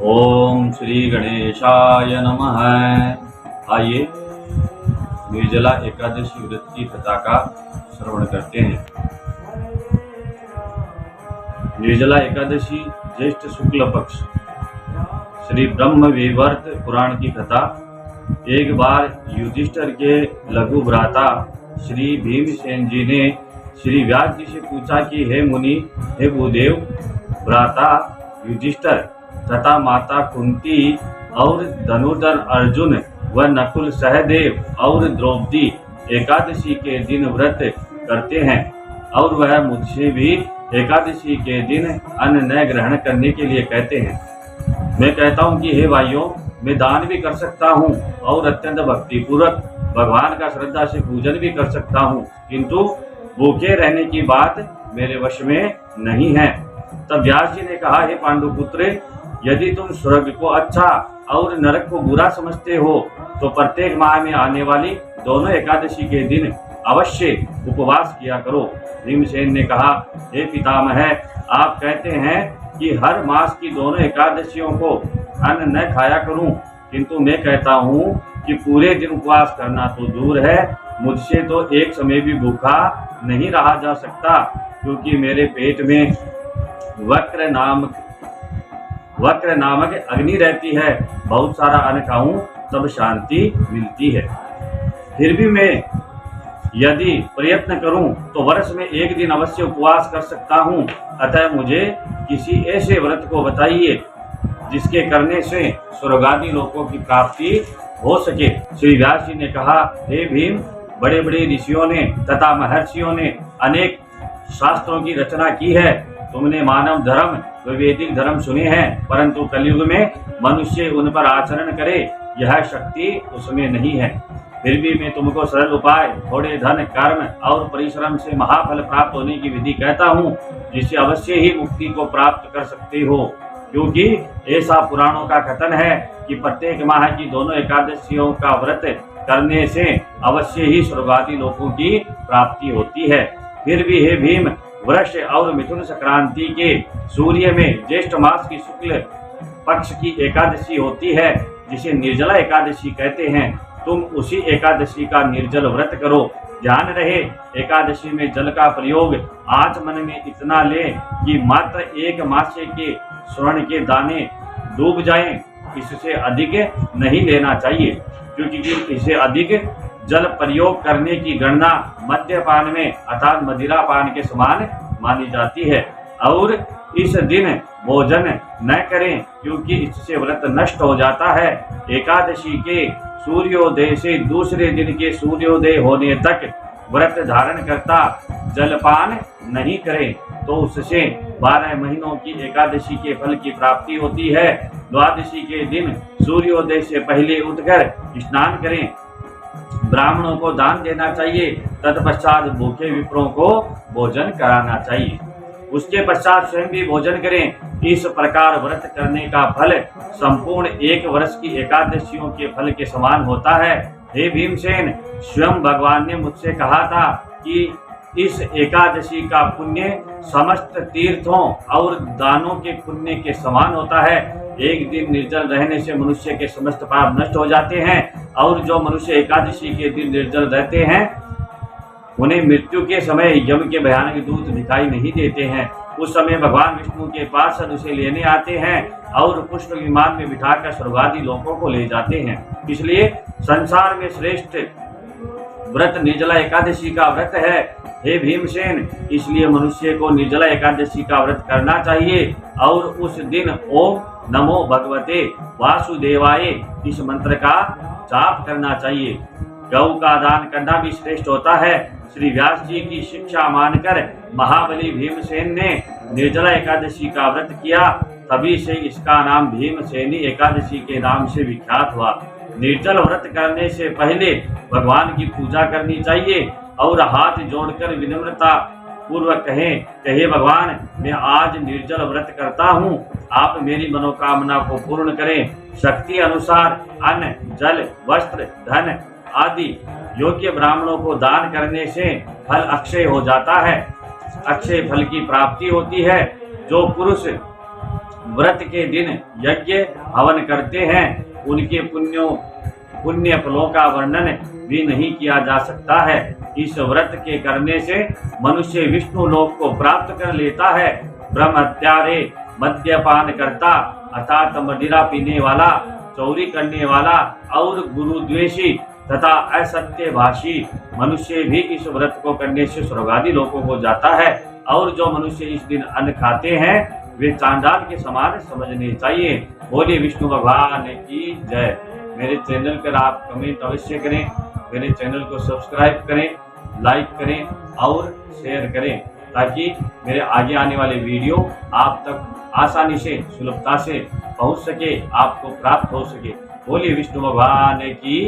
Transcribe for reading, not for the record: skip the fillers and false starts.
ओम श्री गणेशाय नमः। आइए निर्जला एकादशी व्रत की कथा का श्रवण करते हैं। निर्जला एकादशी ज्येष्ठ शुक्ल पक्ष श्री ब्रह्म विवर्त पुराण की कथा। एक बार युधिष्ठिर के लघु भ्राता श्री भीमसेन जी ने श्री व्यास जी से पूछा कि हे मुनि, हे भूदेव, भ्राता युधिष्ठिर तथा माता कुंती और धनुर्धर अर्जुन व नकुल सहदेव और द्रौपदी एकादशी के दिन व्रत करते हैं और वह मुझसे भी एकादशी के दिन अन्न न ग्रहण करने के लिए कहते हैं। मैं कहता हूँ कि हे भाइयों, मैं दान भी कर सकता हूँ और अत्यंत भक्तिपूर्वक भगवान का श्रद्धा से पूजन भी कर सकता हूँ, किंतु भूखे रहने की बात मेरे वश में नहीं है। तब व्यास जी ने कहा, हे पांडुपुत्र, यदि तुम स्वर्ग को अच्छा और नरक को बुरा समझते हो तो प्रत्येक माह में आने वाली दोनों एकादशी के दिन अवश्य उपवास किया करो। भीमसेन ने कहा, हे पितामह, आप कहते हैं कि हर मास की दोनों एकादशियों को अन्न न खाया करूं, किंतु मैं कहता हूं कि पूरे दिन उपवास करना तो दूर है, मुझसे तो एक समय भी भूखा नहीं रहा जा सकता, क्योंकि मेरे पेट में वक्र नामक अग्नि रहती है। बहुत सारा अन्न खाऊं तब शांति मिलती है। फिर भी मैं यदि प्रयत्न करूं तो वर्ष में एक दिन अवश्य उपवास कर सकता हूं। अतः मुझे किसी ऐसे व्रत को बताइए जिसके करने से स्वर्गादि लोकों की प्राप्ति हो सके। श्री व्यास जी ने कहा, हे भीम, बड़े बड़े ऋषियों ने तथा महर्षियों ने अनेक शास्त्रों की रचना की है। तुमने मानव धर्म व वैदिक धर्म सुने हैं, परंतु कलयुग में मनुष्य उन पर आचरण करे, यह शक्ति उसमें नहीं है। फिर भी मैं तुमको सरल उपाय, थोड़े धन, कर्म और परिश्रम से महाफल प्राप्त होने की विधि कहता हूँ, जिससे अवश्य ही मुक्ति को प्राप्त कर सकते हो। क्योंकि ऐसा पुराणों का कथन है कि प्रत्येक माह की दोनों एकादशियों का व्रत करने से अवश्य ही स्वर्गादि लोकों की प्राप्ति होती है। फिर भी हे भीम, वृष और मिथुन संक्रांति के सूर्य में ज्येष्ठ मास की शुक्ल पक्ष की एकादशी होती है, जिसे निर्जला एकादशी कहते हैं। तुम उसी एकादशी का निर्जल व्रत करो। ध्यान रहे, एकादशी में जल का प्रयोग आचमन में इतना ले कि मात्र एक मासे के स्वर्ण के दाने डूब जाएं। इससे अधिक नहीं लेना चाहिए, क्योंकि इससे अधिक जल प्रयोग करने की गणना मद्यपान में अर्थात मदिरा पान के समान मानी जाती है। और इस दिन भोजन न करें, क्योंकि इससे व्रत नष्ट हो जाता है। एकादशी के सूर्योदय से दूसरे दिन के सूर्योदय होने तक व्रत धारण करता जलपान नहीं करें, तो उससे 12 महीनों की एकादशी के फल की प्राप्ति होती है। द्वादशी के दिन सूर्योदय से पहले उठकर स्नान करें, ब्राह्मणों को दान देना चाहिए, तत्पश्चात भूखे विप्रों को भोजन कराना चाहिए, उसके पश्चात स्वयं भी भोजन करें। इस प्रकार व्रत करने का फल संपूर्ण एक वर्ष की एकादशियों के फल के समान होता है। हे भीमसेन, स्वयं भगवान ने मुझसे कहा था कि इस एकादशी का पुण्य समस्त तीर्थों और दानों के पुण्य के समान होता है। एक दिन निर्जल रहने से मनुष्य के समस्त पाप नष्ट हो जाते हैं, और जो मनुष्य एकादशी के दिन निर्जल रहते हैं उन्हें मृत्यु के समय यम के भयानक दूत दिखाई नहीं देते हैं। उस समय भगवान विष्णु के पास उसे लेने आते हैं और पुष्प विमान में बिठाकर स्वर्गादि लोकों को ले जाते हैं। इसलिए संसार में श्रेष्ठ व्रत निर्जला एकादशी का व्रत है। हे भीमसेन, इसलिए मनुष्य को निर्जला एकादशी का व्रत करना चाहिए और उस दिन ओम नमो भगवते वासुदेवाय इस मंत्र का जाप करना चाहिए। गौ का दान करना भी श्रेष्ठ होता है। श्री व्यास जी की शिक्षा मानकर महाबली भीमसेन ने निर्जला एकादशी का व्रत किया, तभी से इसका नाम भीमसेनी एकादशी के नाम से विख्यात हुआ। निर्जल व्रत करने से पहले भगवान की पूजा करनी चाहिए और हाथ जोड़कर विनम्रता पूर्वक कहे भगवान, मैं आज निर्जल व्रत करता हूँ, आप मेरी मनोकामना को पूर्ण करें। शक्ति अनुसार अन्न, जल, वस्त्र, धन आदि योग्य ब्राह्मणों को दान करने से फल अक्षय हो जाता है, अक्षय फल की प्राप्ति होती है। जो पुरुष व्रत के दिन यज्ञ हवन करते हैं उनके पुण्य फलों का वर्णन भी नहीं किया जा सकता है। इस व्रत के करने से मनुष्य विष्णु लोक को प्राप्त कर लेता है। ब्रह्मत्यारे, मद्यपान करता अर्थात मदिरा पीने वाला, चोरी करने वाला और गुरुद्वेषी तथा असत्यभाषी मनुष्य भी इस व्रत को करने से स्वर्गादि लोकों को जाता है। और जो मनुष्य इस दिन अन्न खाते हैं वे चांडाल के समान समझने चाहिए। बोलिए विष्णु भगवान की जय। मेरे चैनल पर आप कमेंट अवश्य करें, मेरे चैनल को सब्सक्राइब करें, लाइक करें और शेयर करें ताकि मेरे आगे आने वाले वीडियो आप तक आसानी से सुलभता से पहुंच सके, आपको प्राप्त हो सके। बोलिए विष्णु भगवान की